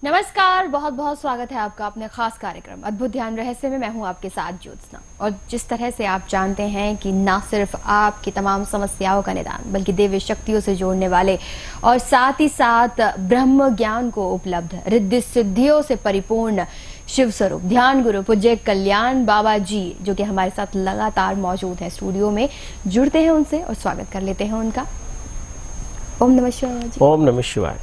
नमस्कार, बहुत बहुत स्वागत है आपका अपने खास कार्यक्रम अद्भुत ध्यान रहस्य में। मैं हूं आपके साथ ज्योत्सना। और जिस तरह से आप जानते हैं कि ना सिर्फ आपकी तमाम समस्याओं का निदान बल्कि दिव्य शक्तियों से जोड़ने वाले और साथ ही साथ ब्रह्म ज्ञान को उपलब्ध रिद्धि सिद्धियों से परिपूर्ण शिव स्वरूप ध्यान गुरु पूज्य कल्याण बाबा जी जो कि हमारे साथ लगातार मौजूद हैं स्टूडियो में, जुड़ते हैं उनसे और स्वागत कर लेते हैं उनका। ओम नमः शिवाय। ओम नमः शिवाय।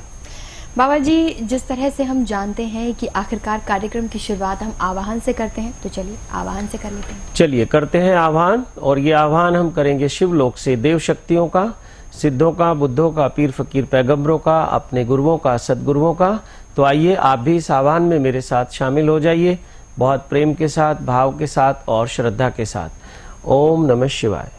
बाबा जी, जिस तरह से हम जानते हैं कि आखिरकार कार्यक्रम की शुरुआत हम आवाहन से करते हैं, तो चलिए आवाहन से कर लेते हैं। चलिए करते हैं आह्वान। और ये आह्वान हम करेंगे शिवलोक से देव शक्तियों का, सिद्धों का, बुद्धों का, पीर फकीर पैगंबरों का, अपने गुरुओं का, सदगुरुओं का। तो आइए आप भी इस आह्वान में मेरे साथ शामिल हो जाइए, बहुत प्रेम के साथ, भाव के साथ और श्रद्धा के साथ। ओम नमः शिवाय।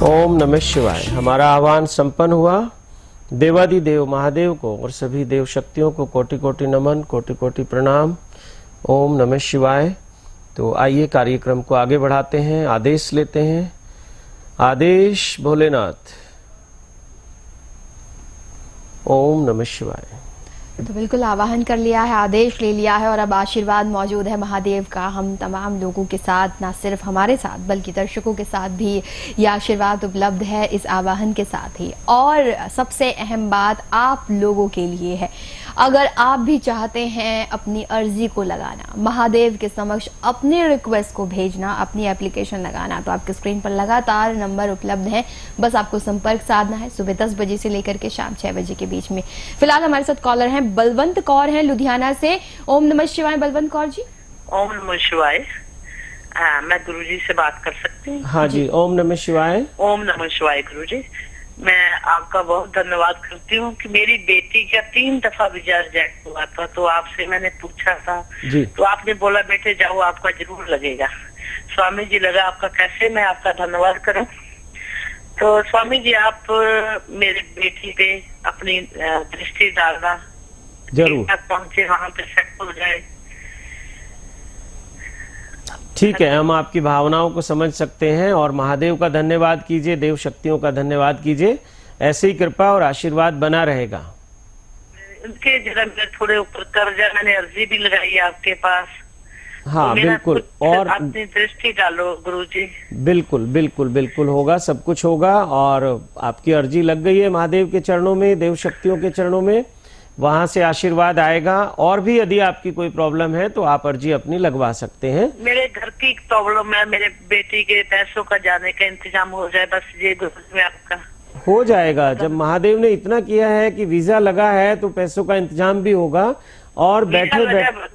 ओम नमः शिवाय। हमारा आह्वान संपन्न हुआ। देवादिदेव महादेव को और सभी देव शक्तियों को कोटि कोटि नमन, कोटि कोटि प्रणाम। ओम नमः शिवाय। तो आइए कार्यक्रम को आगे बढ़ाते हैं, आदेश लेते हैं। आदेश भोलेनाथ। ओम नमः शिवाय। तो बिल्कुल आवाहन कर लिया है, आदेश ले लिया है और अब आशीर्वाद मौजूद है महादेव का हम तमाम लोगों के साथ, ना सिर्फ हमारे साथ बल्कि दर्शकों के साथ भी ये आशीर्वाद उपलब्ध है इस आवाहन के साथ ही। और सबसे अहम बात आप लोगों के लिए है, अगर आप भी चाहते हैं अपनी अर्जी को लगाना, महादेव के समक्ष अपनी रिक्वेस्ट को भेजना, अपनी एप्लीकेशन लगाना, तो आपके स्क्रीन पर लगातार नंबर उपलब्ध हैं। बस आपको संपर्क साधना है सुबह 10 बजे से लेकर के शाम 6 बजे के बीच में। फिलहाल हमारे साथ कॉलर हैं बलवंत कौर हैं लुधियाना से। ओम नमः शिवाय बलवंत कौर जी। ओम नमः शिवाय। मैं गुरुजी से बात कर सकती हूँ? हाँ जी, ओम नमः शिवाय। ओम नमः शिवाय गुरुजी। मैं आपका बहुत धन्यवाद करती हूँ कि मेरी बेटी का 3 दफा वीजा रिजेक्ट हुआ था, तो आपसे मैंने पूछा था जी। तो आपने बोला बेटे जाओ आपका जरूर लगेगा। स्वामी जी लगा आपका, कैसे मैं आपका धन्यवाद करूँ। तो स्वामी जी आप मेरी बेटी पे अपनी दृष्टि डालना, जरूर पहुंचे वहाँ पे सेट हो जाए। ठीक है, हम आपकी भावनाओं को समझ सकते हैं और महादेव का धन्यवाद कीजिए, देव शक्तियों का धन्यवाद कीजिए। ऐसे ही कृपा और आशीर्वाद बना रहेगा। उनके जरा मेरे थोड़े ऊपर कर्जा, मैंने अर्जी भी लगाई आपके पास। हाँ तो बिल्कुल, और अपनी दृष्टि डालो गुरुजी। बिल्कुल बिल्कुल बिल्कुल होगा, सब कुछ होगा। और आपकी अर्जी लग गई है महादेव के चरणों में, देव शक्तियों के चरणों में, वहां से आशीर्वाद आएगा। और भी यदि आपकी कोई प्रॉब्लम है तो आप अर्जी अपनी लगवा सकते हैं। मेरे घर की प्रॉब्लम है, मेरे बेटी के पैसों का जाने का इंतजाम हो जाए, बस ये गुरु में आपका हो जाएगा। जब महादेव ने इतना किया है कि वीजा लगा है तो पैसों का इंतजाम भी होगा। और बैठे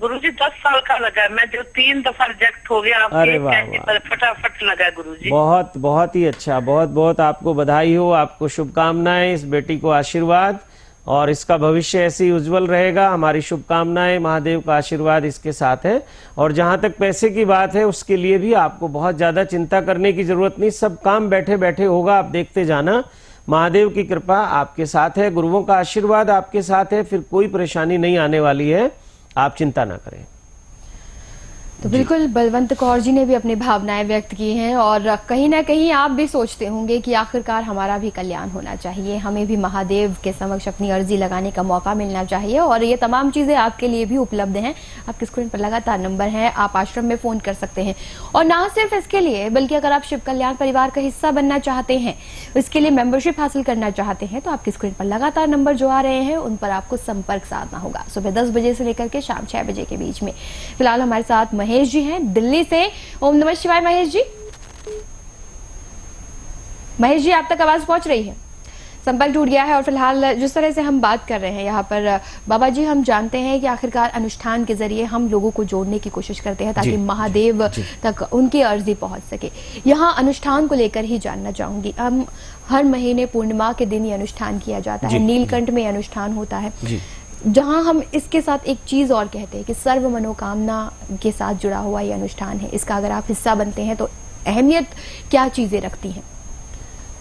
गुरुजी 10 साल का लगा, मैं जो 3 दफा रिजेक्ट हो गया अरे वाह, फटाफट लगा गुरुजी। बहुत बहुत ही अच्छा, बहुत बहुत आपको बधाई हो, आपको शुभकामनाएं, इस बेटी को आशीर्वाद और इसका भविष्य ऐसे ही उज्जवल रहेगा। हमारी शुभकामनाएं, महादेव का आशीर्वाद इसके साथ है। और जहां तक पैसे की बात है उसके लिए भी आपको बहुत ज्यादा चिंता करने की जरूरत नहीं, सब काम बैठे बैठे होगा, आप देखते जाना। महादेव की कृपा आपके साथ है, गुरुओं का आशीर्वाद आपके साथ है, फिर कोई परेशानी नहीं आने वाली है, आप चिंता ना करें। तो बिल्कुल बलवंत कौर जी ने भी अपनी भावनाएं व्यक्त की हैं और कहीं ना कहीं आप भी सोचते होंगे कि आखिरकार हमारा भी कल्याण होना चाहिए, हमें भी महादेव के समक्ष अपनी अर्जी लगाने का मौका मिलना चाहिए। और ये तमाम चीजें आपके लिए भी उपलब्ध हैं। आपके स्क्रीन पर लगातार नंबर है, आप आश्रम में फोन कर सकते हैं। और ना सिर्फ इसके लिए बल्कि अगर आप शिव कल्याण परिवार का हिस्सा बनना चाहते हैं, इसके लिए मेंबरशिप हासिल करना चाहते हैं, तो आपकी स्क्रीन पर लगातार नंबर जो आ रहे हैं उन पर आपको संपर्क साधना होगा सुबह 10 बजे से लेकर के शाम 6 बजे के बीच में। फिलहाल हमारे साथ महेश जी हैं दिल्ली से। ओम नमः शिवाय महेश जी। महेश जी आप तक आवाज पहुंच रही है? संपर्क टूट गया है और फिलहाल जिस तरह से हम बात कर रहे हैं यहाँ पर बाबा जी, हम जानते हैं कि आखिरकार अनुष्ठान के जरिए हम लोगों को जोड़ने की कोशिश करते हैं ताकि महादेव तक उनकी अर्जी पहुंच सके। यहाँ अनुष्ठान को लेकर ही जानना चाहूंगी, हम हर महीने पूर्णिमा के दिन ये अनुष्ठान किया जाता है, नीलकंठ में अनुष्ठान होता है, जहां हम इसके साथ एक चीज और कहते हैं कि सर्व मनोकामना के साथ जुड़ा हुआ ये अनुष्ठान है। इसका अगर आप हिस्सा बनते हैं तो अहमियत क्या चीजें रखती हैं?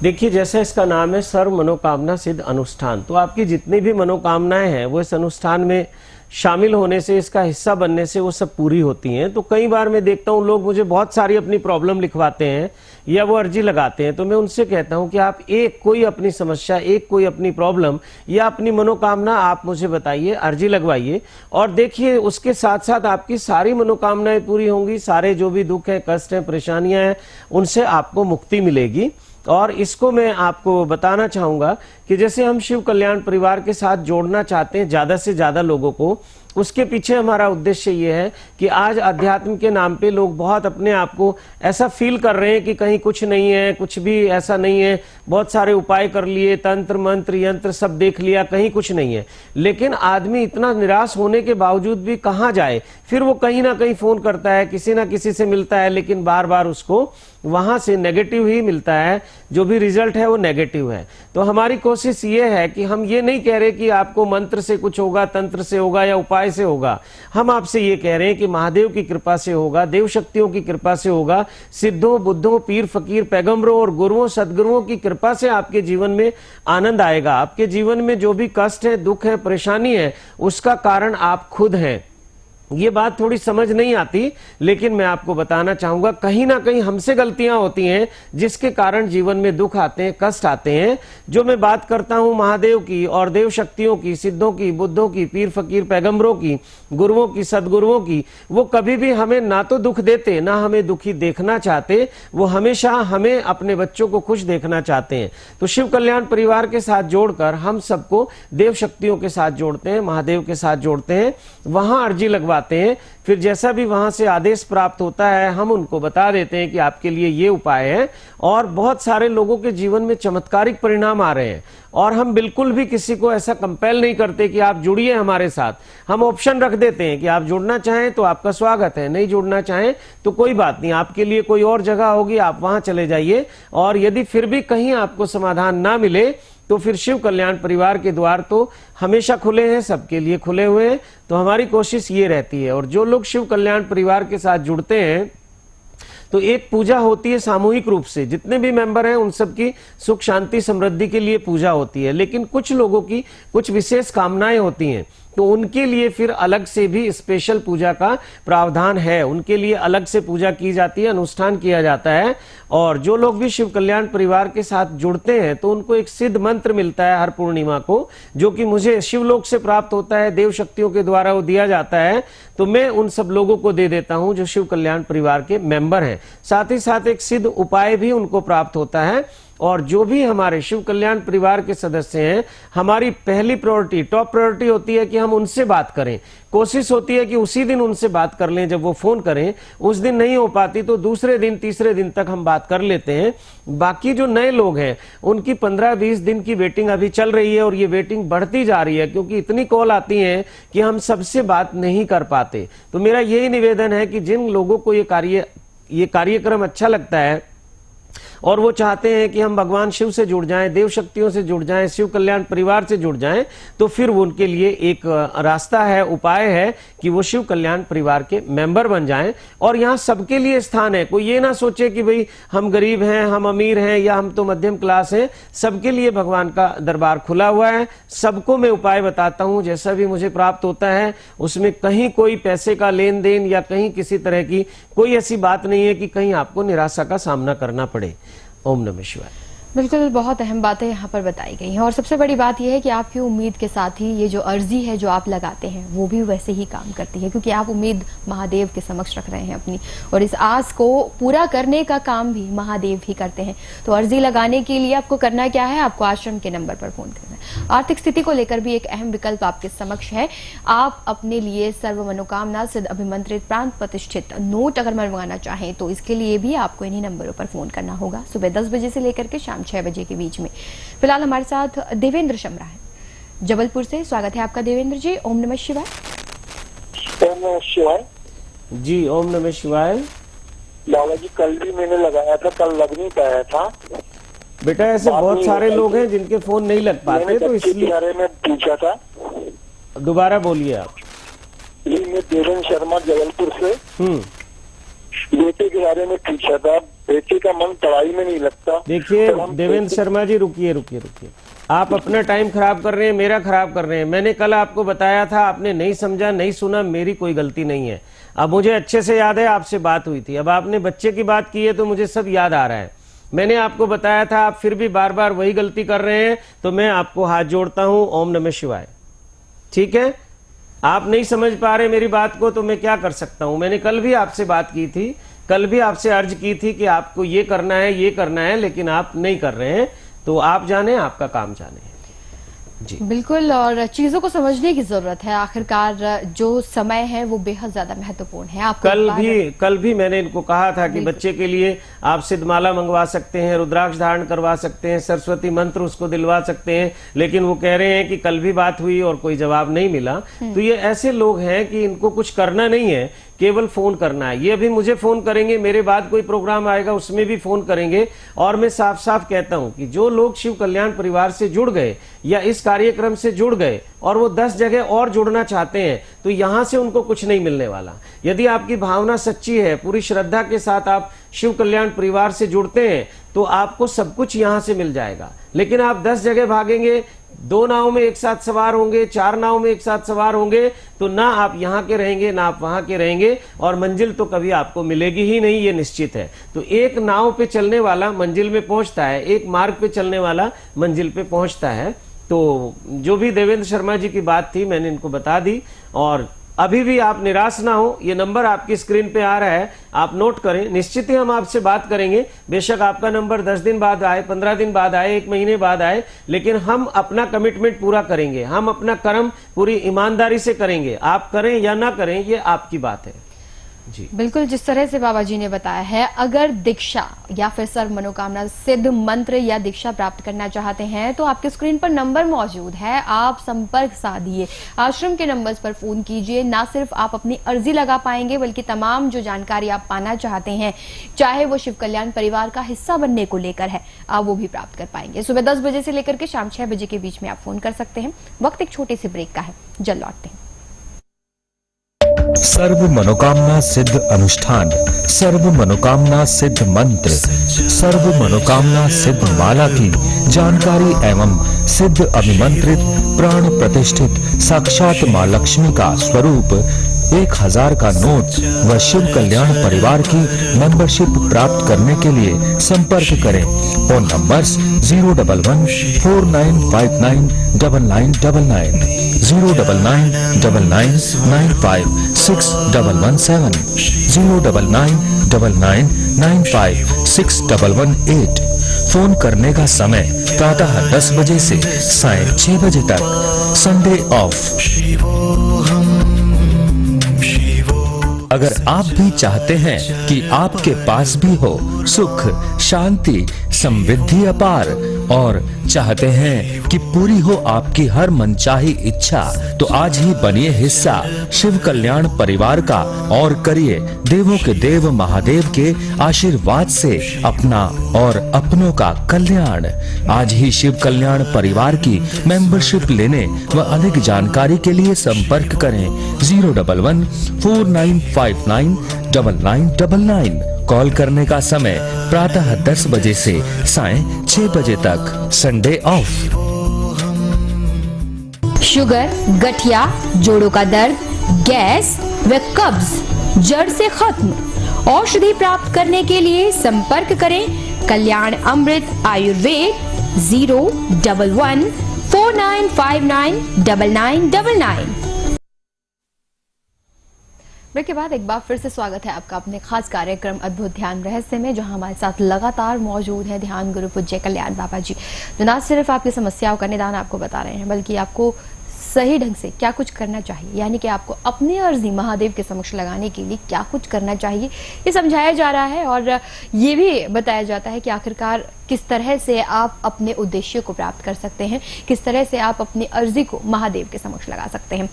देखिए, जैसे इसका नाम है सर्व मनोकामना सिद्ध अनुष्ठान, तो आपकी जितनी भी मनोकामनाएं हैं वो इस अनुष्ठान में शामिल होने से, इसका हिस्सा बनने से वो सब पूरी होती हैं। तो कई बार मैं देखता हूँ लोग मुझे बहुत सारी अपनी प्रॉब्लम लिखवाते हैं या वो अर्जी लगाते हैं, तो मैं उनसे कहता हूं कि आप एक कोई अपनी समस्या, एक कोई अपनी प्रॉब्लम या अपनी मनोकामना आप मुझे बताइए, अर्जी लगवाइए और देखिए उसके साथ साथ आपकी सारी मनोकामनाएं पूरी होंगी, सारे जो भी दुख हैं, कष्ट हैं, परेशानियां हैं, उनसे आपको मुक्ति मिलेगी। और इसको मैं आपको बताना चाहूंगा कि जैसे हम शिव कल्याण परिवार के साथ जोड़ना चाहते हैं ज्यादा से ज्यादा लोगों को, उसके पीछे हमारा उद्देश्य ये है कि आज अध्यात्म के नाम पे लोग बहुत अपने आप को ऐसा फील कर रहे हैं कि कहीं कुछ नहीं है, कुछ भी ऐसा नहीं है, बहुत सारे उपाय कर लिए, तंत्र मंत्र यंत्र सब देख लिया, कहीं कुछ नहीं है। लेकिन आदमी इतना निराश होने के बावजूद भी कहाँ जाए, फिर वो कहीं ना कहीं फोन करता है, किसी ना किसी से मिलता है, लेकिन बार बार उसको वहां से नेगेटिव ही मिलता है, जो भी रिजल्ट है वो नेगेटिव है। तो हमारी कोशिश ये है कि हम ये नहीं कह रहे कि आपको मंत्र से कुछ होगा, तंत्र से होगा या उपाय से होगा। हम आपसे ये कह रहे हैं कि महादेव की कृपा से होगा, देव शक्तियों की कृपा से होगा, सिद्धों, बुद्धों, पीर फकीर, पैगंबरों और गुरुओं, सदगुरुओं की कृपा से आपके जीवन में आनंद आएगा। आपके जीवन में जो भी कष्ट है, दुख है, परेशानी है, उसका कारण आप खुद हैं। ये बात थोड़ी समझ नहीं आती, लेकिन मैं आपको बताना चाहूंगा कहीं ना कहीं हमसे गलतियां होती हैं जिसके कारण जीवन में दुख आते हैं, कष्ट आते हैं। जो मैं बात करता हूं महादेव की और देव शक्तियों की, सिद्धों की, बुद्धों की, पीर फकीर, पैगंबरों की, गुरुओं की, सदगुरुओं की, वो कभी भी हमें ना तो दुख देते, ना हमें दुखी देखना चाहते, वो हमेशा हमें अपने बच्चों को खुश देखना चाहते हैं। तो शिव कल्याण परिवार के साथ जोड़कर हम सबको देव शक्तियों के साथ जोड़ते हैं, महादेव के साथ जोड़ते हैं, वहां अर्जी लगवाते हैं। फिर जैसा भी वहां से आदेश प्राप्त होता है हम उनको बता देते हैं कि आपके लिए ये उपाय है, और बहुत सारे लोगों के जीवन में चमत्कारिक परिणाम आ रहे हैं। और हम बिल्कुल भी किसी को ऐसा कंपेल नहीं करते कि आप जुड़िए हमारे साथ, हम ऑप्शन रख देते हैं कि आप जुड़ना चाहें तो आपका स्वागत है, नहीं जुड़ना चाहें तो कोई बात नहीं, आपके लिए कोई और जगह होगी, आप वहां चले जाइए। और यदि फिर भी कहीं आपको समाधान ना मिले तो फिर शिव कल्याण परिवार के द्वार तो हमेशा खुले हैं, सबके लिए खुले हुए हैं। तो हमारी कोशिश ये रहती है। और जो लोग शिव कल्याण परिवार के साथ जुड़ते हैं तो एक पूजा होती है सामूहिक रूप से, जितने भी मेंबर हैं उन सबकी सुख शांति समृद्धि के लिए पूजा होती है। लेकिन कुछ लोगों की कुछ विशेष कामनाएं होती हैं, तो उनके लिए फिर अलग से भी स्पेशल पूजा का प्रावधान है, उनके लिए अलग से पूजा की जाती है, अनुष्ठान किया जाता है। और जो लोग भी शिव कल्याण परिवार के साथ जुड़ते हैं तो उनको एक सिद्ध मंत्र मिलता है हर पूर्णिमा को, जो कि मुझे शिवलोक से प्राप्त होता है, देव शक्तियों के द्वारा वो दिया जाता है। तो मैं उन सब लोगों को दे देता हूं जो शिव कल्याण परिवार के मेंबर हैं। साथ ही साथ एक सिद्ध उपाय भी उनको प्राप्त होता है। और जो भी हमारे शिव कल्याण परिवार के सदस्य हैं, हमारी पहली प्रायोरिटी, टॉप प्रायोरिटी होती है कि हम उनसे बात करें। कोशिश होती है कि उसी दिन उनसे बात कर लें, जब वो फोन करें। उस दिन नहीं हो पाती तो दूसरे दिन, तीसरे दिन तक हम बात कर लेते हैं। बाकी जो नए लोग हैं उनकी 15-20 दिन की वेटिंग अभी चल रही है, और ये वेटिंग बढ़ती जा रही है क्योंकि इतनी कॉल आती है कि हम सबसे बात नहीं कर पाते। तो मेरा यही निवेदन है कि जिन लोगों को ये कार्यक्रम अच्छा लगता है और वो चाहते हैं कि हम भगवान शिव से जुड़ जाएं, देव शक्तियों से जुड़ जाएं, शिव कल्याण परिवार से जुड़ जाएं, तो फिर वो उनके लिए एक रास्ता है, उपाय है कि वो शिव कल्याण परिवार के मेंबर बन जाएं। और यहाँ सबके लिए स्थान है। कोई ये ना सोचे कि भाई हम गरीब हैं, हम अमीर हैं या हम तो मध्यम क्लास हैं। सबके लिए भगवान का दरबार खुला हुआ है। सबको मैं उपाय बताता हूँ, जैसा भी मुझे प्राप्त होता है उसमें कहीं कोई पैसे का लेन देन या कहीं किसी तरह की कोई ऐसी बात नहीं है कि कहीं आपको निराशा का सामना करना पड़े। ओम नमः शिवाय। बिल्कुल, बहुत अहम बातें यहाँ पर बताई गई हैं। और सबसे बड़ी बात यह है कि आपकी उम्मीद के साथ ही ये जो अर्जी है जो आप लगाते हैं वो भी वैसे ही काम करती है, क्योंकि आप उम्मीद महादेव के समक्ष रख रहे हैं अपनी, और इस आस को पूरा करने का काम भी महादेव ही करते हैं। तो अर्जी लगाने के लिए आपको करना क्या है, आपको आश्रम के नंबर पर फोन करना है। आर्थिक स्थिति को लेकर भी एक अहम विकल्प आपके समक्ष है। आप अपने लिए सर्व मनोकामना सिद्ध अभिमंत्रित प्रांत प्रतिष्ठित नोट अगर मंगवाना चाहें तो इसके लिए भी आपको इन्हीं नंबरों पर फोन करना होगा, सुबह 10 बजे से लेकर के शाम 6 बजे के बीच में। फिलहाल हमारे साथ देवेंद्र शमरा है जबलपुर से। स्वागत है आपका देवेंद्र जी। ओम नमः शिवाय। ओम नमः शिवाय जी। ओम नमः शिवाय। बाबा जी कल भी मैंने लगाया था, कल लग नहीं पाया था। बेटा ऐसे बहुत सारे लोग हैं जिनके फोन नहीं लग पाते, तो इसलिए बारे में पूछा था। दोबारा बोलिए आप। जी मैं देवेंद्र शर्मा जबलपुर से बेटे के बारे में पूछा था। बेटे का मन पढ़ाई में नहीं लगता। देखिए देवेंद्र शर्मा जी, रुकिए। आप अपना टाइम खराब कर रहे हैं, मेरा खराब कर रहे हैं। मैंने कल आपको बताया था, आपने नहीं समझा, नहीं सुना, मेरी कोई गलती नहीं है। अब मुझे अच्छे से याद है आपसे बात हुई थी। अब आपने बच्चे की बात की है तो मुझे सब याद आ रहा है। मैंने आपको बताया था, आप फिर भी बार बार वही गलती कर रहे हैं, तो मैं आपको हाथ जोड़ता हूं। ओम नमः शिवाय। ठीक है, आप नहीं समझ पा रहे मेरी बात को तो मैं क्या कर सकता हूं। मैंने कल भी आपसे बात की थी, कल भी आपसे अर्ज की थी कि आपको ये करना है, लेकिन आप नहीं कर रहे हैं। तो आप जाने, आपका काम जाने जी। बिल्कुल, और चीजों को समझने की जरूरत है। आखिरकार जो समय है वो बेहद ज्यादा महत्वपूर्ण है। आप कल भी मैंने इनको कहा था कि बच्चे के लिए आप सिद्धमाला मंगवा सकते हैं, रुद्राक्ष धारण करवा सकते हैं, सरस्वती मंत्र उसको दिलवा सकते हैं, लेकिन वो कह रहे हैं कि कल भी बात हुई और कोई जवाब नहीं मिला। तो ये ऐसे लोग हैं कि इनको कुछ करना नहीं है, केवल फोन करना है। ये अभी मुझे फोन करेंगे, मेरे बाद कोई प्रोग्राम आएगा उसमें भी फोन करेंगे। और मैं साफ साफ कहता हूं कि जो लोग शिव कल्याण परिवार से जुड़ गए या इस कार्यक्रम से जुड़ गए और वो 10 जगह और जुड़ना चाहते हैं, तो यहां से उनको कुछ नहीं मिलने वाला। यदि आपकी भावना सच्ची है, पूरी श्रद्धा के साथ आप शिव कल्याण परिवार से जुड़ते हैं, तो आपको सब कुछ यहां से मिल जाएगा। लेकिन आप 10 जगह भागेंगे, 2 नाव में एक साथ सवार होंगे, 4 नाव में एक साथ सवार होंगे, तो ना आप यहाँ के रहेंगे ना आप वहां के रहेंगे, और मंजिल तो कभी आपको मिलेगी ही नहीं, ये निश्चित है। तो एक नाव पे चलने वाला मंजिल में पहुंचता है, एक मार्ग पे चलने वाला मंजिल पे पहुंचता है। तो जो भी देवेंद्र शर्मा जी की बात थी मैंने इनको बता दी। और अभी भी आप निराश ना हो, ये नंबर आपकी स्क्रीन पे आ रहा है, आप नोट करें। निश्चित ही हम आपसे बात करेंगे। बेशक आपका नंबर 10 दिन बाद आए, 15 दिन बाद आए, 1 महीने बाद आए, लेकिन हम अपना कमिटमेंट पूरा करेंगे। हम अपना कर्म पूरी ईमानदारी से करेंगे। आप करें या ना करें, ये आपकी बात है जी। बिल्कुल, जिस तरह से बाबा जी ने बताया है, अगर दीक्षा या फिर सर्व मनोकामना सिद्ध मंत्र या दीक्षा प्राप्त करना चाहते हैं तो आपके स्क्रीन पर नंबर मौजूद है, आप संपर्क साधिए, आश्रम के नंबर्स पर फोन कीजिए। ना सिर्फ आप अपनी अर्जी लगा पाएंगे बल्कि तमाम जो जानकारी आप पाना चाहते हैं, चाहे वो शिव कल्याण परिवार का हिस्सा बनने को लेकर है, आप वो भी प्राप्त कर पाएंगे। सुबह 10 बजे से लेकर के शाम 6 बजे के बीच में आप फोन कर सकते हैं। वक्त एक छोटे से ब्रेक का है, जल्द लौटते हैं। सर्व मनोकामना सिद्ध अनुष्ठान, सर्व मनोकामना सिद्ध मंत्र, सर्व मनोकामना सिद्ध माला की जानकारी एवं सिद्ध अभिमंत्रित प्राण प्रतिष्ठित साक्षात मां लक्ष्मी का स्वरूप 1000 का नोट व शिव कल्याण परिवार की मेंबरशिप प्राप्त करने के लिए संपर्क करें। Phone numbers 01149599999, 09999956117, 09999956118। फोन करने का समय प्रातः 10 बजे से सायं 6 बजे तक। Sunday off. अगर आप भी चाहते हैं कि आपके पास भी हो सुख, शांति, समृद्धि अपार, और चाहते हैं कि पूरी हो आपकी हर मनचाही इच्छा, तो आज ही बनिए हिस्सा शिव कल्याण परिवार का और करिए देवों के देव महादेव के आशीर्वाद से अपना और अपनों का कल्याण। आज ही शिव कल्याण परिवार की मेंबरशिप लेने व अधिक जानकारी के लिए संपर्क करें 01149599999। कॉल करने का समय प्रातः 10 बजे से सायं 6 बजे तक। Sunday off. शुगर, गठिया, जोड़ों का दर्द, गैस व कब्ज जड़ से खत्म। औषधि प्राप्त करने के लिए संपर्क करें कल्याण अमृत आयुर्वेद 01149599999। ब्रेक के बाद एक बार फिर से स्वागत है आपका अपने खास कार्यक्रम अद्भुत ध्यान रहस्य में, जहां हमारे साथ लगातार मौजूद है ध्यान गुरु पूज्य कल्याण बाबा जी, जो न सिर्फ आपकी समस्याओं का निदान आपको बता रहे हैं, बल्कि आपको सही ढंग से क्या कुछ करना चाहिए, यानी कि आपको अपनी अर्जी महादेव के समक्ष लगाने के लिए क्या कुछ करना चाहिए, ये समझाया जा रहा है। और ये भी बताया जाता है कि आखिरकार किस तरह से आप अपने उद्देश्य को प्राप्त कर सकते हैं, किस तरह से आप अपनी अर्जी को महादेव के समक्ष लगा सकते हैं।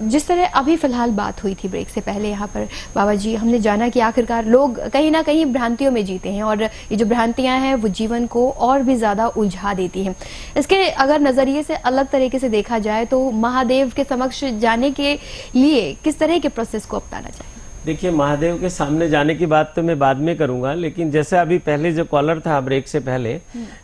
जिस तरह अभी फिलहाल बात हुई थी ब्रेक से पहले यहाँ पर बाबा जी, हमने जाना कि आखिरकार लोग कहीं ना कहीं भ्रांतियों में जीते हैं, और ये जो भ्रांतियां हैं वो जीवन को और भी ज्यादा उलझा देती हैं। इसके अगर नजरिए से अलग तरीके से देखा जाए तो महादेव के समक्ष जाने के लिए किस तरह के प्रोसेस को अपनाना चाहिए? देखिए, महादेव के सामने जाने की बात तो मैं बाद में करूंगा, लेकिन जैसे अभी पहले जो कॉलर था ब्रेक से पहले,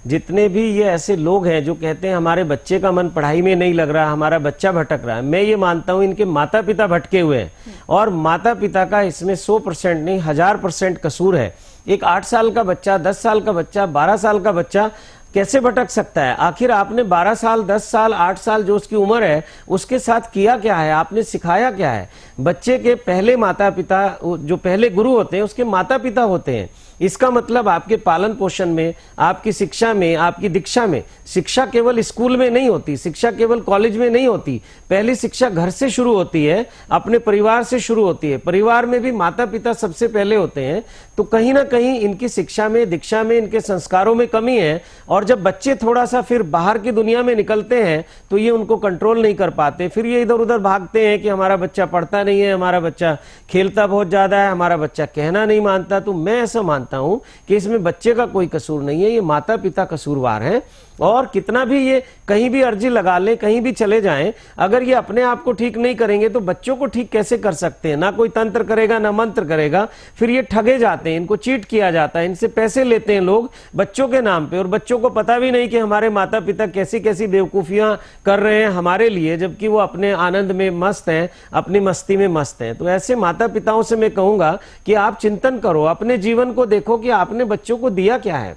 जितने भी ये ऐसे लोग हैं जो कहते हैं हमारे बच्चे का मन पढ़ाई में नहीं लग रहा, हमारा बच्चा भटक रहा है, मैं ये मानता हूं इनके माता पिता भटके हुए हैं, और माता पिता का इसमें 100% नहीं 1000% कसूर है। एक 8 साल का बच्चा, 10 साल का बच्चा, 12 साल का बच्चा कैसे भटक सकता है? आखिर आपने 12 साल, 10 साल, 8 साल जो उसकी उम्र है उसके साथ किया क्या है, आपने सिखाया क्या है? बच्चे के पहले माता पिता, जो पहले गुरु होते हैं, उसके माता पिता होते हैं। इसका मतलब आपके पालन पोषण में, आपकी शिक्षा में, आपकी दीक्षा में, शिक्षा केवल स्कूल में नहीं होती, शिक्षा केवल कॉलेज में नहीं होती, पहली शिक्षा घर से शुरू होती है, अपने परिवार से शुरू होती है। परिवार में भी माता पिता सबसे पहले होते हैं। तो कहीं ना कहीं इनकी शिक्षा में, दीक्षा में, इनके संस्कारों में कमी है, और जब बच्चे थोड़ा सा फिर बाहर की दुनिया में निकलते हैं तो ये उनको कंट्रोल नहीं कर पाते, फिर ये इधर उधर भागते हैं कि हमारा बच्चा पढ़ता नहीं है, हमारा बच्चा खेलता बहुत ज्यादा है, हमारा बच्चा कहना नहीं मानता। तो मैं ऐसा मानता हूं कि इसमें बच्चे का कोई कसूर नहीं है, ये माता पिता कसूरवार हैं। और कितना भी ये कहीं भी अर्जी लगा लें, कहीं भी चले जाएं, अगर ये अपने आप को ठीक नहीं करेंगे तो बच्चों को ठीक कैसे कर सकते हैं? ना कोई तंत्र करेगा, ना मंत्र करेगा। फिर ये ठगे जाते हैं, इनको चीट किया जाता है, इनसे पैसे लेते हैं लोग बच्चों के नाम पे, और बच्चों को पता भी नहीं कि हमारे माता पिता कैसी कैसी बेवकूफियां कर रहे हैं हमारे लिए, जबकि वो अपने आनंद में मस्त हैं, अपनी मस्ती में मस्त हैं। तो ऐसे माता पिताओं से मैं कहूंगा कि आप चिंतन करो, अपने जीवन को देखो कि आपने बच्चों को दिया क्या है,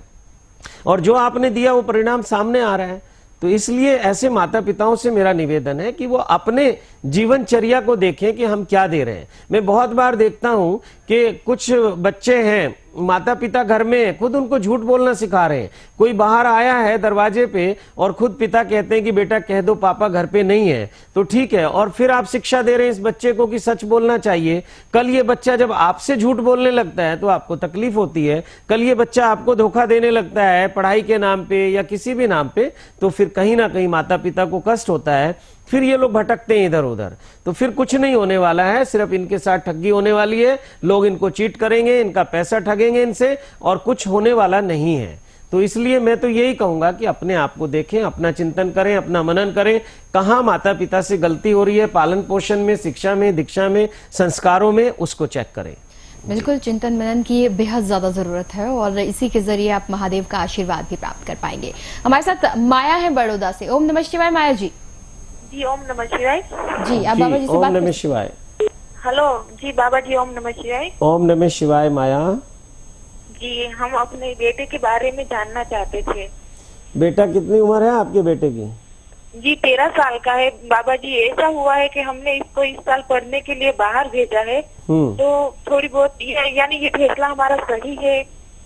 और जो आपने दिया वो परिणाम सामने आ रहा है। तो इसलिए ऐसे माता पिताओं से मेरा निवेदन है कि वो अपने जीवनचर्या को देखें कि हम क्या दे रहे हैं। मैं बहुत बार देखता हूं कि कुछ बच्चे हैं, माता पिता घर में खुद उनको झूठ बोलना सिखा रहे हैं। कोई बाहर आया है दरवाजे पे और खुद पिता कहते हैं कि बेटा कह दो पापा घर पे नहीं है, तो ठीक है, और फिर आप शिक्षा दे रहे हैं इस बच्चे को कि सच बोलना चाहिए। कल ये बच्चा जब आपसे झूठ बोलने लगता है तो आपको तकलीफ होती है। कल ये बच्चा आपको धोखा देने लगता है पढ़ाई के नाम पे या किसी भी नाम पे, तो फिर कहीं ना कहीं माता पिता को कष्ट होता है, फिर ये लोग भटकते हैं इधर उधर। तो फिर कुछ नहीं होने वाला है, सिर्फ इनके साथ ठगी होने वाली है, लोग इनको चीट करेंगे, इनका पैसा ठगेंगे इनसे, और कुछ होने वाला नहीं है। तो इसलिए मैं तो यही कहूंगा कि अपने आप को देखें, अपना चिंतन करें, अपना मनन करें, कहां माता पिता से गलती हो रही है पालन पोषण में, शिक्षा में, दीक्षा में, संस्कारों में, उसको चेक करें। बिल्कुल, चिंतन मनन की बेहद ज्यादा जरूरत है, और इसी के जरिए आप महादेव का आशीर्वाद भी प्राप्त कर पाएंगे। हमारे साथ माया है बड़ौदा से। ओम नमः शिवाय माया जी। जी ओम नमः शिवाय। जी, आप बाबा जी से ओम बात नमः शिवाय। हेलो जी बाबा जी, ओम नमः शिवाय। ओम नमः शिवाय माया जी, हम अपने बेटे के बारे में जानना चाहते थे। बेटा कितनी उम्र है आपके बेटे की? जी 13 साल का है बाबा जी। ऐसा हुआ है कि हमने इसको इस साल पढ़ने के लिए बाहर भेजा है, तो थोड़ी बहुत यानी ये फैसला हमारा सही है,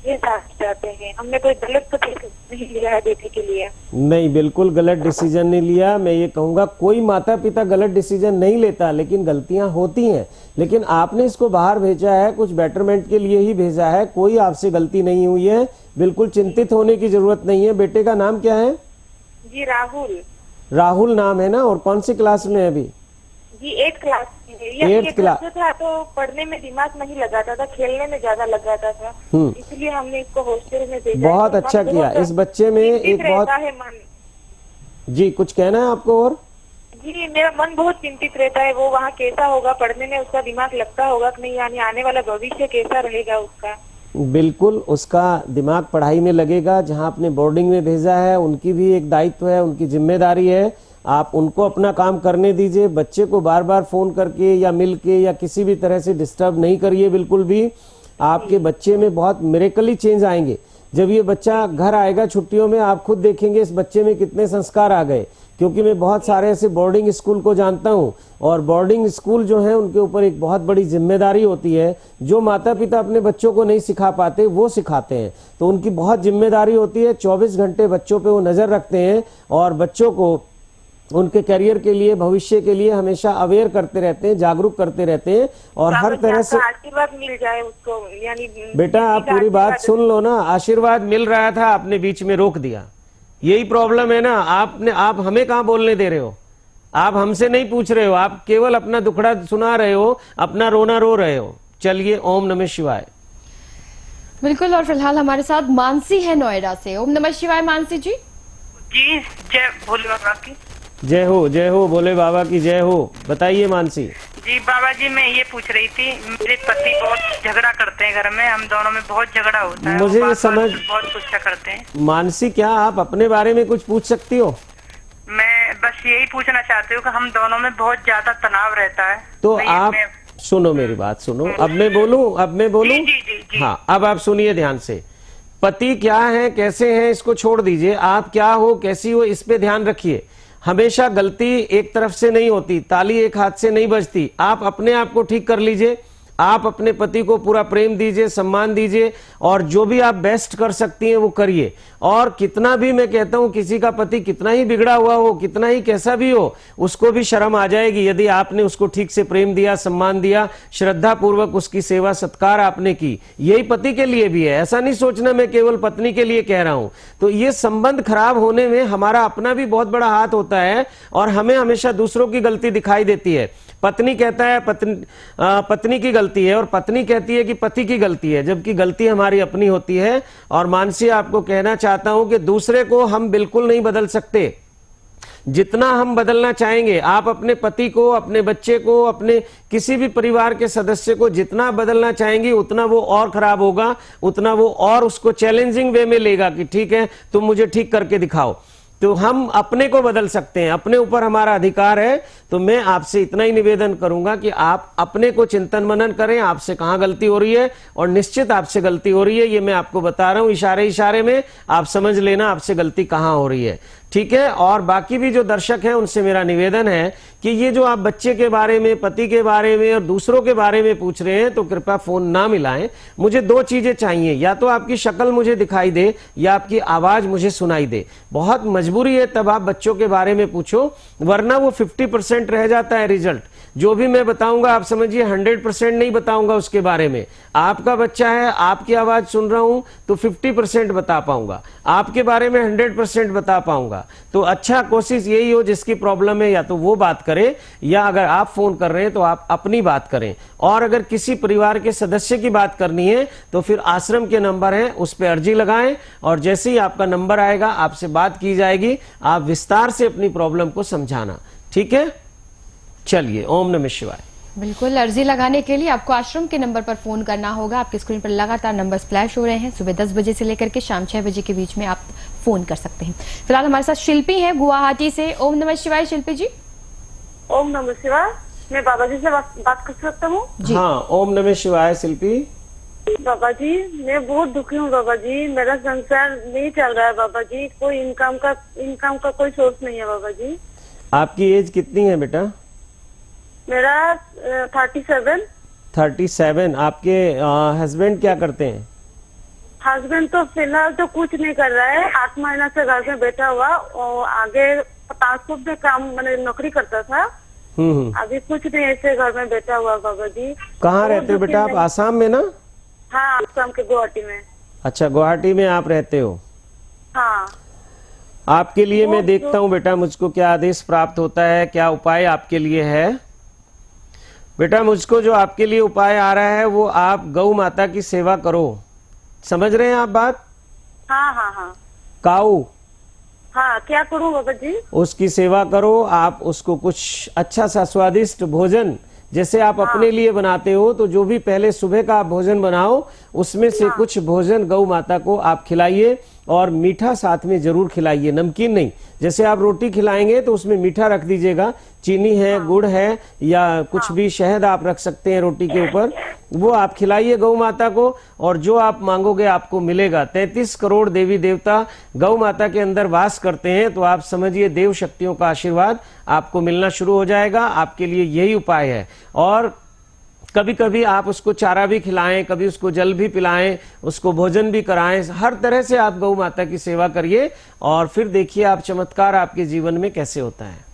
ये चाहते हैं। हमने कोई गलत तो नहीं लिया है बेटे के लिए? नहीं, बिल्कुल गलत डिसीजन नहीं लिया। मैं ये कहूंगा कोई माता पिता गलत डिसीजन नहीं लेता, लेकिन गलतियां होती हैं। लेकिन आपने इसको बाहर भेजा है, कुछ बेटरमेंट के लिए ही भेजा है, कोई आपसे गलती नहीं हुई है। बिल्कुल चिंतित होने की जरूरत नहीं है। बेटे का नाम क्या है? जी राहुल। राहुल नाम है ना? और कौन सी क्लास में है अभी? जी 8th क्लास में। 8th क्लास था, तो पढ़ने में दिमाग नहीं लगाता था, खेलने में ज्यादा लगाता था, इसलिए हमने इसको हॉस्टल में भेजा। बहुत अच्छा किया। इस बच्चे में एक बहुत है मन। जी कुछ कहना है आपको? और जी मेरा मन बहुत चिंतित रहता है, वो वहाँ कैसा होगा, पढ़ने में उसका दिमाग लगता होगा कि नहीं, यानी आने वाला भविष्य कैसा रहेगा उसका? बिल्कुल उसका दिमाग पढ़ाई में लगेगा। जहां आपने बोर्डिंग में भेजा है उनकी भी एक दायित्व है, उनकी जिम्मेदारी है, आप उनको अपना काम करने दीजिए। बच्चे को बार बार फोन करके या मिल के या किसी भी तरह से डिस्टर्ब नहीं करिए बिल्कुल भी। आपके बच्चे में बहुत मिरेकली चेंज आएंगे। जब ये बच्चा घर आएगा छुट्टियों में, आप खुद देखेंगे इस बच्चे में कितने संस्कार आ गए, क्योंकि मैं बहुत सारे ऐसे बोर्डिंग स्कूल को जानता हूँ, और बोर्डिंग स्कूल जो है उनके ऊपर एक बहुत बड़ी जिम्मेदारी होती है। जो माता पिता अपने बच्चों को नहीं सिखा पाते वो सिखाते हैं, तो उनकी बहुत जिम्मेदारी होती है। 24 घंटे बच्चों पे वो नज़र रखते हैं और बच्चों को उनके करियर के लिए, भविष्य के लिए हमेशा अवेयर करते रहते हैं, जागरूक करते रहते हैं। और हर तरह से आशीर्वाद मिल जाए उसको, यानी बेटा आप पूरी बात सुन लो ना। आशीर्वाद मिल रहा था, आपने बीच में रोक दिया, यही प्रॉब्लम है ना। आप हमें कहाँ बोलने दे रहे हो? आप हमसे नहीं पूछ रहे हो, आप केवल अपना दुखड़ा सुना रहे हो, अपना रोना रो रहे हो। चलिए, ओम नमः शिवाय। बिल्कुल, और फिलहाल हमारे साथ मानसी है नोएडा से। ओम नमः शिवाय मानसी जी। जी, जय भोले बाबा की जय हो, भोले बाबा की जय हो। बताइए मानसी जी। बाबा जी, मैं ये पूछ रही थी, मेरे पति बहुत झगड़ा करते हैं घर में, हम दोनों में बहुत झगड़ा होता है। मुझे वो समझ बहुत गुस्सा करते हैं। मानसी, क्या आप अपने बारे में कुछ पूछ सकती हो? मैं बस यही पूछना चाहती हूँ कि हम दोनों में बहुत ज्यादा तनाव रहता है। तो आप सुनो, मेरी बात सुनो। अब मैं बोलूं? जी। हाँ, अब आप सुनिए ध्यान से। पति क्या है, कैसे हैं, इसको छोड़ दीजिए। आप क्या हो, कैसी हो, इस पे ध्यान रखिए। हमेशा गलती एक तरफ से नहीं होती, ताली एक हाथ से नहीं बजती। आप अपने आप को ठीक कर लीजिए। आप अपने पति को पूरा प्रेम दीजिए, सम्मान दीजिए, और जो भी आप बेस्ट कर सकती हैं वो करिए। और कितना भी, मैं कहता हूं, किसी का पति कितना ही बिगड़ा हुआ हो, कितना ही कैसा भी हो, उसको भी शर्म आ जाएगी यदि आपने उसको ठीक से प्रेम दिया, सम्मान दिया, श्रद्धा पूर्वक उसकी सेवा सत्कार आपने की। यही पति के लिए भी है, ऐसा नहीं सोचना मैं केवल पत्नी के लिए कह रहा हूं। तो ये संबंध खराब होने में हमारा अपना भी बहुत बड़ा हाथ होता है, और हमें हमेशा दूसरों की गलती दिखाई देती है। पत्नी कहता है पत्नी की गलती है, और पत्नी कहती है कि पति की गलती है, जबकि गलती हमारी अपनी होती है। और मानसी, आपको कहना चाहता हूं कि दूसरे को हम बिल्कुल नहीं बदल सकते। जितना हम बदलना चाहेंगे, आप अपने पति को, अपने बच्चे को, अपने किसी भी परिवार के सदस्य को जितना बदलना चाहेंगे, उतना वो और खराब होगा, उतना वो और उसको चैलेंजिंग वे में लेगा कि ठीक है, तुम मुझे ठीक करके दिखाओ। तो हम अपने को बदल सकते हैं, अपने ऊपर हमारा अधिकार है। तो मैं आपसे इतना ही निवेदन करूंगा कि आप अपने को चिंतन मनन करें, आपसे कहां गलती हो रही है, और निश्चित आपसे गलती हो रही है, ये मैं आपको बता रहा हूं इशारे में। आप समझ लेना आपसे गलती कहां हो रही है, ठीक है। और बाकी भी जो दर्शक हैं उनसे मेरा निवेदन है कि ये जो आप बच्चे के बारे में, पति के बारे में और दूसरों के बारे में पूछ रहे हैं, तो कृपया फोन ना मिलाएं। मुझे दो चीजें चाहिए, या तो आपकी शक्ल मुझे दिखाई दे, या आपकी आवाज मुझे सुनाई दे। बहुत मजबूरी है तब आप बच्चों के बारे में पूछो, वरना वो 50% रह जाता है रिजल्ट। जो भी मैं बताऊंगा आप समझिए 100% नहीं बताऊंगा उसके बारे में। आपका बच्चा है, आपकी आवाज सुन रहा हूं तो 50% बता पाऊंगा, आपके बारे में 100% बता पाऊंगा। तो अच्छा, कोशिश यही हो जिसकी प्रॉब्लम है या तो वो बात करे, या अगर आप फोन कर रहे हैं तो आप अपनी बात करें। और अगर किसी परिवार के सदस्य की बात करनी है तो फिर आश्रम के नंबर है, उस पर अर्जी लगाएं, और जैसे ही आपका नंबर आएगा आपसे बात की जाएगी। आप विस्तार से अपनी प्रॉब्लम को समझाना, ठीक है। चलिए, ओम नमः शिवाय। बिल्कुल, अर्जी लगाने के लिए आपको आश्रम के नंबर पर फोन करना होगा। आपकी स्क्रीन पर लगातार नंबर स्प्लैश हो रहे हैं। सुबह 10 बजे से लेकर के शाम 6 बजे के बीच में आप फोन कर सकते हैं। फिलहाल हमारे साथ शिल्पी हैं गुवाहाटी से। ओम नमः शिवाय शिल्पी जी। ओम नमः शिवाय। मैं बाबा जी से बात कर सकता हूँ? हाँ, ओम नमः शिवाय शिल्पी। बाबा जी, मैं बहुत दुखी हूँ बाबा जी, मेरा संसार नहीं चल रहा है बाबा जी, कोई इनकम का कोई सोर्स नहीं है बाबा जी। आपकी एज कितनी है बेटा? मेरा 37। 37। आपके हस्बैंड क्या करते हैं? हस्बैंड तो फिलहाल तो कुछ नहीं कर रहा है, 8 महीना से घर में बैठा हुआ, और आगे पासपोर्ट में काम मैंने नौकरी करता था। अभी कुछ नहीं, ऐसे घर में बैठा हुआ बाबा जी। कहाँ रहते हो बेटा आप? आसाम में ना? हाँ, आसाम के गुवाहाटी में। अच्छा, गुवाहाटी में आप रहते हो? हाँ। आपके लिए मैं देखता हूँ बेटा मुझको क्या आदेश प्राप्त होता है, क्या उपाय आपके लिए है। बेटा मुझको जो आपके लिए उपाय आ रहा है वो आप गौ माता की सेवा करो। समझ रहे हैं आप बात? हाँ हाँ हाँ। काऊ? हाँ, क्या करूँ बाबा जी? उसकी सेवा करो। आप उसको कुछ अच्छा सा स्वादिष्ट भोजन, जैसे आप अपने लिए बनाते हो, तो जो भी पहले सुबह का आप भोजन बनाओ उसमें से कुछ भोजन गौ माता को आप खिलाइए। और मीठा साथ में जरूर खिलाइए, नमकीन नहीं। जैसे आप रोटी खिलाएंगे तो उसमें मीठा रख दीजिएगा, चीनी है, गुड़ है या कुछ भी, शहद आप रख सकते हैं रोटी के ऊपर, वो आप खिलाइए गौ माता को, और जो आप मांगोगे आपको मिलेगा। 33 करोड़ देवी देवता गौ माता के अंदर वास करते हैं, तो आप समझिए देव शक्तियों का आशीर्वाद आपको मिलना शुरू हो जाएगा। आपके लिए यही उपाय है। और कभी कभी आप उसको चारा भी खिलाएं, कभी उसको जल भी पिलाएं, उसको भोजन भी कराएं, हर तरह से आप गौ माता की सेवा करिए और फिर देखिए आप चमत्कार आपके जीवन में कैसे होता है।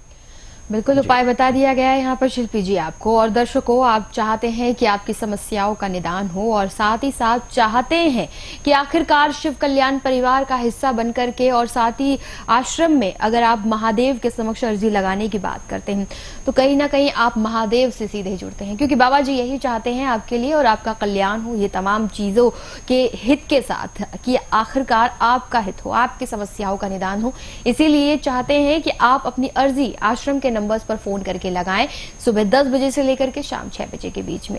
बिल्कुल उपाय बता दिया गया है यहाँ पर शिल्पी जी आपको। और दर्शकों, आप चाहते हैं कि आपकी समस्याओं का निदान हो और साथ ही साथ चाहते हैं कि आखिरकार शिव कल्याण परिवार का हिस्सा बनकर के, और साथ ही आश्रम में अगर आप महादेव के समक्ष अर्जी लगाने की बात करते हैं तो कहीं ना कहीं आप महादेव से सीधे जुड़ते हैं, क्योंकि बाबा जी यही चाहते हैं आपके लिए और आपका कल्याण हो, ये तमाम चीजों के हित के साथ कि आखिरकार आपका हित हो, आपकी समस्याओं का निदान हो। इसीलिए चाहते हैं कि आप अपनी अर्जी आश्रम के नंबर्स पर फोन करके लगाएं, सुबह 10 बजे से लेकर के शाम 6 बजे के बीच में।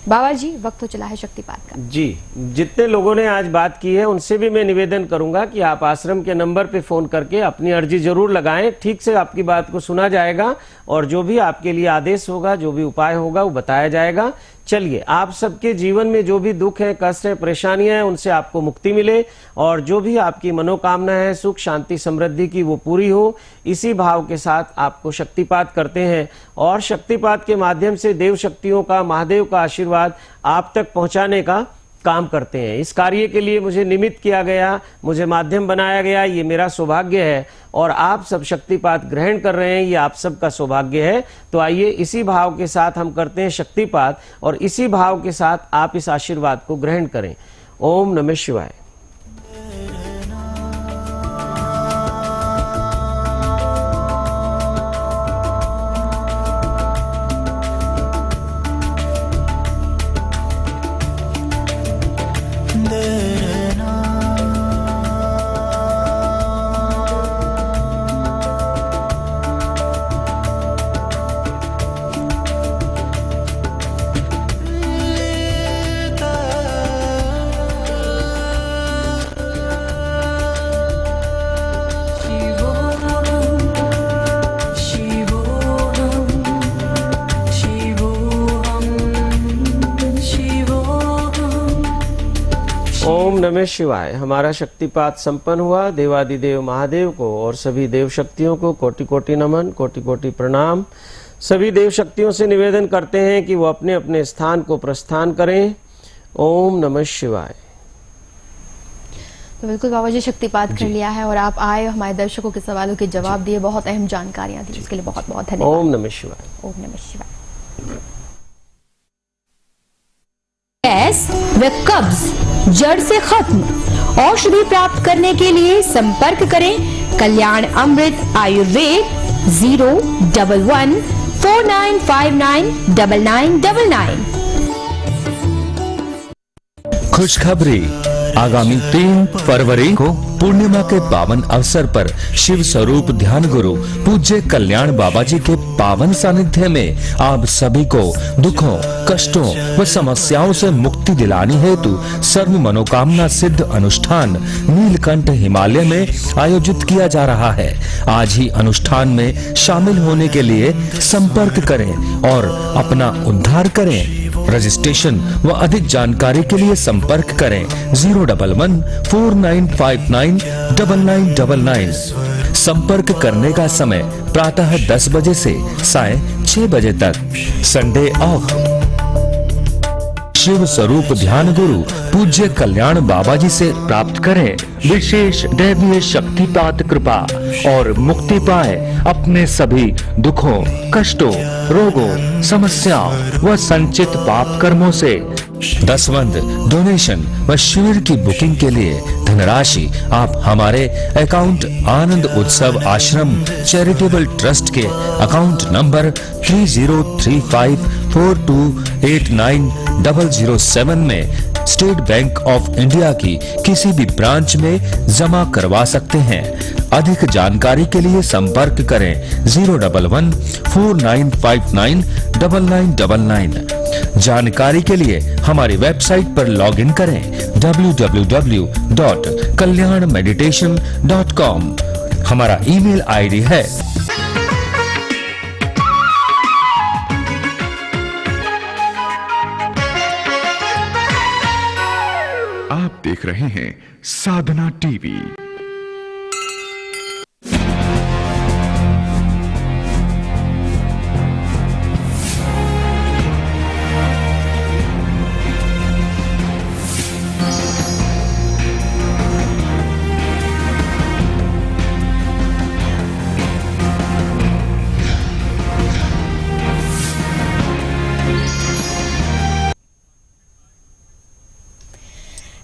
बाबा जी, वक्त हो चला है शक्तिपात का। जी, जितने लोगों ने आज बात की है उनसे भी मैं निवेदन करूंगा कि आप आश्रम के नंबर पे फोन करके अपनी अर्जी जरूर लगाएं। ठीक से आपकी बात को सुना जाएगा और जो भी आपके लिए आदेश होगा, जो भी उपाय होगा वो बताया जाएगा। चलिए, आप सबके जीवन में जो भी दुख है, कष्ट है, परेशानियां हैं, उनसे आपको मुक्ति मिले और जो भी आपकी मनोकामना है सुख शांति समृद्धि की वो पूरी हो, इसी भाव के साथ आपको शक्तिपात करते हैं। और शक्तिपात के माध्यम से देव शक्तियों का, महादेव का आशीर्वाद आप तक पहुंचाने का काम करते हैं। इस कार्य के लिए मुझे निमित्त किया गया, मुझे माध्यम बनाया गया, ये मेरा सौभाग्य है और आप सब शक्तिपात ग्रहण कर रहे हैं, ये आप सबका सौभाग्य है। तो आइए इसी भाव के साथ हम करते हैं शक्तिपात और इसी भाव के साथ आप इस आशीर्वाद को ग्रहण करें। ओम नमः शिवाय। ओम नमः शिवाय। हमारा शक्तिपात संपन्न हुआ। देवादिदेव महादेव को और सभी देव शक्तियों को कोटि कोटि नमन, कोटि कोटि प्रणाम। सभी देव शक्तियों से निवेदन करते हैं कि वो अपने अपने स्थान को प्रस्थान करें। ओम नमः शिवाय। तो बिल्कुल बाबा जी, शक्तिपात कर लिया है और आप आए, हमारे दर्शकों के सवालों के जवाब दिए, बहुत अहम जानकारियां दी, इसके लिए बहुत बहुत धन्यवाद। ओम नमः शिवाय। ओम नमः शिवाय। गैस व कब्ज जड़ से खत्म। औषधि प्राप्त करने के लिए संपर्क करें कल्याण अमृत आयुर्वेद 011 4959 9999। खुशखबरी, आगामी 3 फरवरी को पूर्णिमा के पावन अवसर पर शिव स्वरूप ध्यान गुरु पूज्य कल्याण बाबा जी के पावन सानिध्य में आप सभी को दुखों, कष्टों व समस्याओं से मुक्ति दिलाने हेतु सर्व मनोकामना सिद्ध अनुष्ठान नीलकंठ हिमालय में आयोजित किया जा रहा है। आज ही अनुष्ठान में शामिल होने के लिए संपर्क करें और अपना उद्धार करें। रजिस्ट्रेशन व अधिक जानकारी के लिए संपर्क करें 011 4959 9999। संपर्क करने का समय प्रातः 10 बजे से साय 6 बजे तक। Sunday off. शिव स्वरूप ध्यान गुरु पूज्य कल्याण बाबा जी से प्राप्त करें विशेष दैवीय शक्तिपात कृपा और मुक्ति पाए अपने सभी दुखों, कष्टों, रोगों, समस्याओं व संचित पाप कर्मों से। दसवंध, डोनेशन व शिविर की बुकिंग के लिए धनराशि आप हमारे अकाउंट आनंद उत्सव आश्रम चैरिटेबल ट्रस्ट के अकाउंट नंबर 303542890007 में स्टेट बैंक ऑफ इंडिया की किसी भी ब्रांच में जमा करवा सकते हैं। अधिक जानकारी के लिए संपर्क करें 011 4959 9999। जानकारी के लिए हमारी वेबसाइट पर लॉगिन करें www.kalyanmeditation.com। हमारा ईमेल आईडी है आप देख रहे हैं साधना टीवी।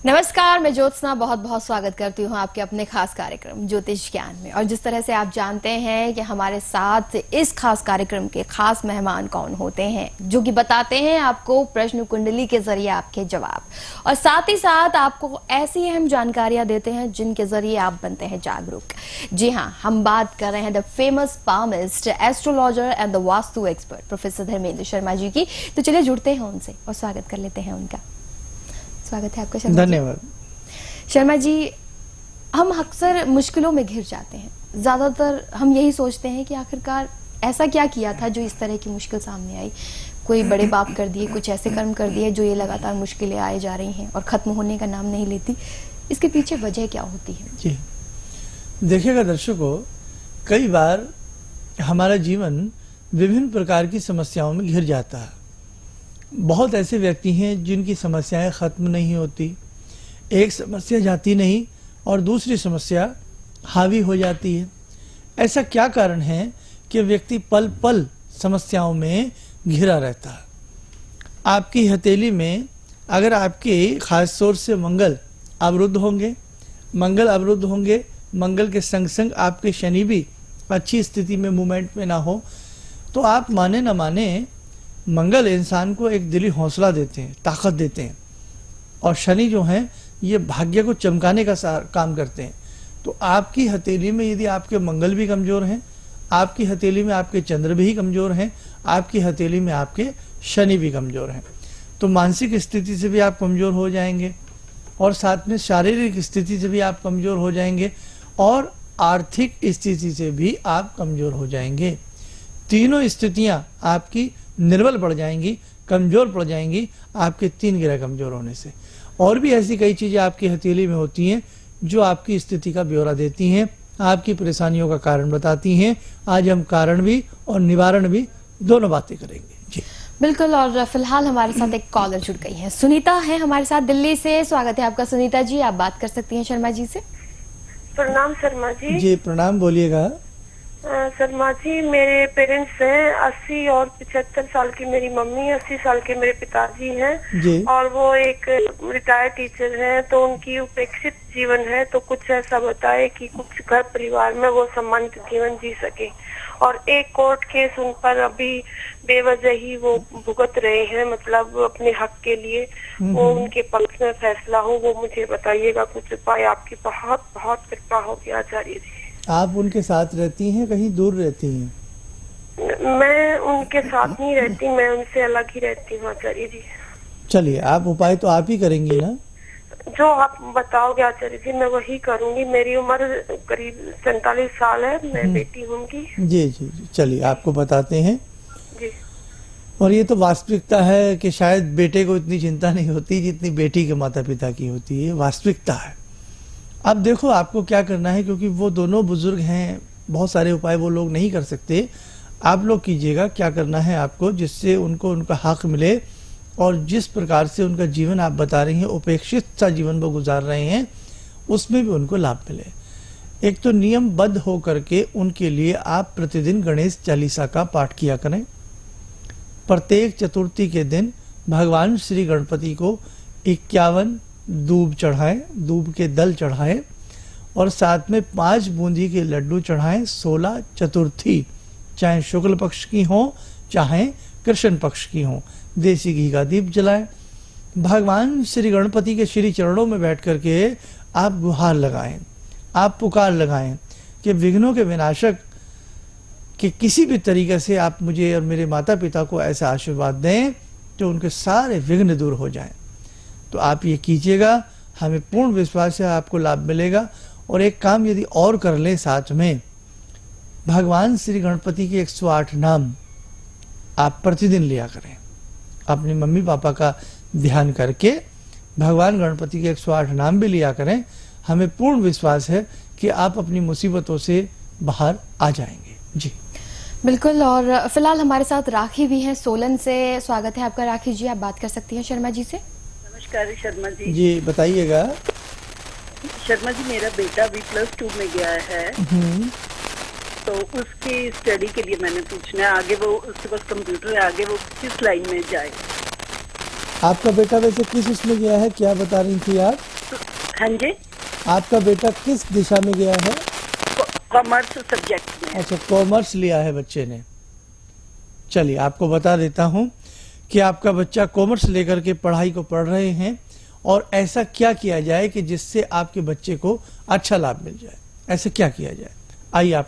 नमस्कार, मैं ज्योत्सना बहुत बहुत स्वागत करती हूँ आपके अपने खास कार्यक्रम ज्योतिष ज्ञान में। और जिस तरह से आप जानते हैं कि हमारे साथ इस खास कार्यक्रम के खास मेहमान कौन होते हैं, जो कि बताते हैं आपको प्रश्न कुंडली के जरिए आपके जवाब, और साथ ही साथ आपको ऐसी अहम जानकारियां देते हैं जिनके जरिए आप बनते हैं जागरूक। जी हाँ, हम बात कर रहे हैं the famous palmist, astrologer and the vastu expert professor Dharmendra Sharma ji की। तो चलिए जुड़ते हैं उनसे और स्वागत कर लेते हैं उनका। स्वागत है आपका शर्मा। धन्यवाद। शर्मा जी, हम अक्सर मुश्किलों में घिर जाते हैं। ज्यादातर हम यही सोचते हैं कि आखिरकार ऐसा क्या किया था जो इस तरह की मुश्किल सामने आई। कोई बड़े पाप कर दिए, कुछ ऐसे कर्म कर दिए जो ये लगातार मुश्किलें आए जा रही हैं और खत्म होने का नाम नहीं लेती। इसके पीछे वजह क्या होती है? जी देखिएगा दर्शकों, कई बार हमारा जीवन विभिन्न प्रकार की समस्याओं में घिर जाता है। बहुत ऐसे व्यक्ति हैं जिनकी समस्याएं खत्म नहीं होती, एक समस्या जाती नहीं और दूसरी समस्या हावी हो जाती है। ऐसा क्या कारण है कि व्यक्ति पल पल समस्याओं में घिरा रहता है? आपकी हथेली में अगर आपके खास तौर से मंगल अवरुद्ध होंगे, मंगल के संग संग आपके शनि भी अच्छी स्थिति में मूवमेंट में ना हो, तो आप माने ना माने मंगल इंसान को एक दिली हौसला देते हैं, ताकत देते हैं, और शनि जो हैं ये भाग्य को चमकाने का काम करते हैं। तो आपकी हथेली में यदि आपके मंगल भी कमजोर हैं, आपकी हथेली में आपके चंद्र भी कमजोर हैं, आपकी हथेली में आपके शनि भी कमजोर हैं, तो मानसिक स्थिति से भी आप कमजोर हो जाएंगे और साथ में शारीरिक स्थिति से भी आप कमजोर हो जाएंगे और आर्थिक स्थिति से भी आप कमजोर हो जाएंगे। तीनों स्थितियां आपकी निर्बल पड़ जाएंगी, कमजोर पड़ जाएंगी आपके 3 ग्रह कमजोर होने से। और भी ऐसी कई चीजें आपकी हथेली में होती हैं जो आपकी स्थिति का ब्यौरा देती हैं, आपकी परेशानियों का कारण बताती हैं। आज हम कारण भी और निवारण भी दोनों बातें करेंगे। जी बिल्कुल। और फिलहाल हमारे साथ एक कॉलर जुड़ गई है, सुनीता है हमारे साथ दिल्ली से। स्वागत है आपका सुनीता जी, आप बात कर सकती हैं शर्मा जी से। प्रणाम शर्मा जी। जी प्रणाम, बोलिएगा। शर्मा जी, मेरे पेरेंट्स हैं 80 और 75 साल की मेरी मम्मी, 80 साल के मेरे पिताजी हैं जी। और वो एक रिटायर्ड टीचर हैं। तो उनकी उपेक्षित जीवन है, तो कुछ ऐसा बताए कि कुछ घर परिवार में वो सम्मानित जीवन जी सके। और एक कोर्ट केस उन पर अभी बेवजह ही वो भुगत रहे हैं, मतलब अपने हक के लिए। वो उनके पक्ष में फैसला हो, वो मुझे बताइएगा कुछ उपाय। आपकी बहुत बहुत कृपा होगी आचार्य जी। आप उनके साथ रहती हैं, कहीं दूर रहती हैं? मैं उनके साथ नहीं रहती, मैं उनसे अलग ही रहती हूँ आचार्य जी। चलिए, आप उपाय तो आप ही करेंगी ना? जो आप बताओगे आचार्य जी मैं वही करूंगी। मेरी उम्र करीब 47 साल है, मैं बेटी होंगी। जी जी जी, चलिए आपको बताते हैं जी। और ये तो वास्तविकता है कि शायद बेटे को इतनी चिंता नहीं होती जितनी बेटी के माता पिता की होती है, वास्तविकता है। अब देखो आपको क्या करना है, क्योंकि वो दोनों बुजुर्ग हैं, बहुत सारे उपाय वो लोग नहीं कर सकते। आप लोग कीजिएगा क्या करना है आपको, जिससे उनको उनका हक मिले और जिस प्रकार से उनका जीवन आप बता रही हैं, उपेक्षित सा जीवन वो गुजार रहे हैं, उसमें भी उनको लाभ मिले। एक तो नियमबद्ध हो करके उनके लिए आप प्रतिदिन गणेश चालीसा का पाठ किया करें। प्रत्येक चतुर्थी के दिन भगवान श्री गणपति को 51 दूब चढ़ाएं, दूब के दल चढ़ाएं और साथ में 5 बूंदी के लड्डू चढ़ाएं। 16 चतुर्थी चाहे शुक्ल पक्ष की हो चाहे कृष्ण पक्ष की हो, देसी घी का दीप जलाएं। भगवान श्री गणपति के श्री चरणों में बैठ करके आप गुहार लगाएं, आप पुकार लगाएं कि विघ्नों के विनाशक कि किसी भी तरीके से आप मुझे और मेरे माता पिता को ऐसा आशीर्वाद दें तो उनके सारे विघ्न दूर हो जाएं। तो आप ये कीजिएगा, हमें पूर्ण विश्वास है आपको लाभ मिलेगा। और एक काम यदि और कर लें साथ में, भगवान श्री गणपति के 108 नाम आप प्रतिदिन लिया करें। अपने मम्मी पापा का ध्यान करके भगवान गणपति के 108 नाम भी लिया करें। हमें पूर्ण विश्वास है कि आप अपनी मुसीबतों से बाहर आ जाएंगे। जी बिल्कुल। और फिलहाल हमारे साथ राखी भी हैं सोलन से। स्वागत है आपका राखी जी, आप बात कर सकती हैं शर्मा जी से। नमस्कार शर्मा जी। जी बताइएगा। शर्मा जी, मेरा बेटा अभी +2 में गया है, तो उसकी स्टडी के लिए मैंने पूछना है, आगे वो उसके पास कंप्यूटर है, आगे वो किस लाइन में जाए। आपका बेटा वैसे किस उसमें गया है, क्या बता रही थी आप? हाँ जी, आपका बेटा किस दिशा में गया है? कॉमर्स सब्जेक्ट में। अच्छा, कॉमर्स लिया है बच्चे ने। चलिए आपको बता देता हूं कि आपका बच्चा कॉमर्स लेकर के पढ़ाई को पढ़ रहे हैं, और ऐसा क्या किया जाए कि जिससे आपके बच्चे को अच्छा लाभ मिल जाए। ऐसा क्या किया जाए, आइए आपको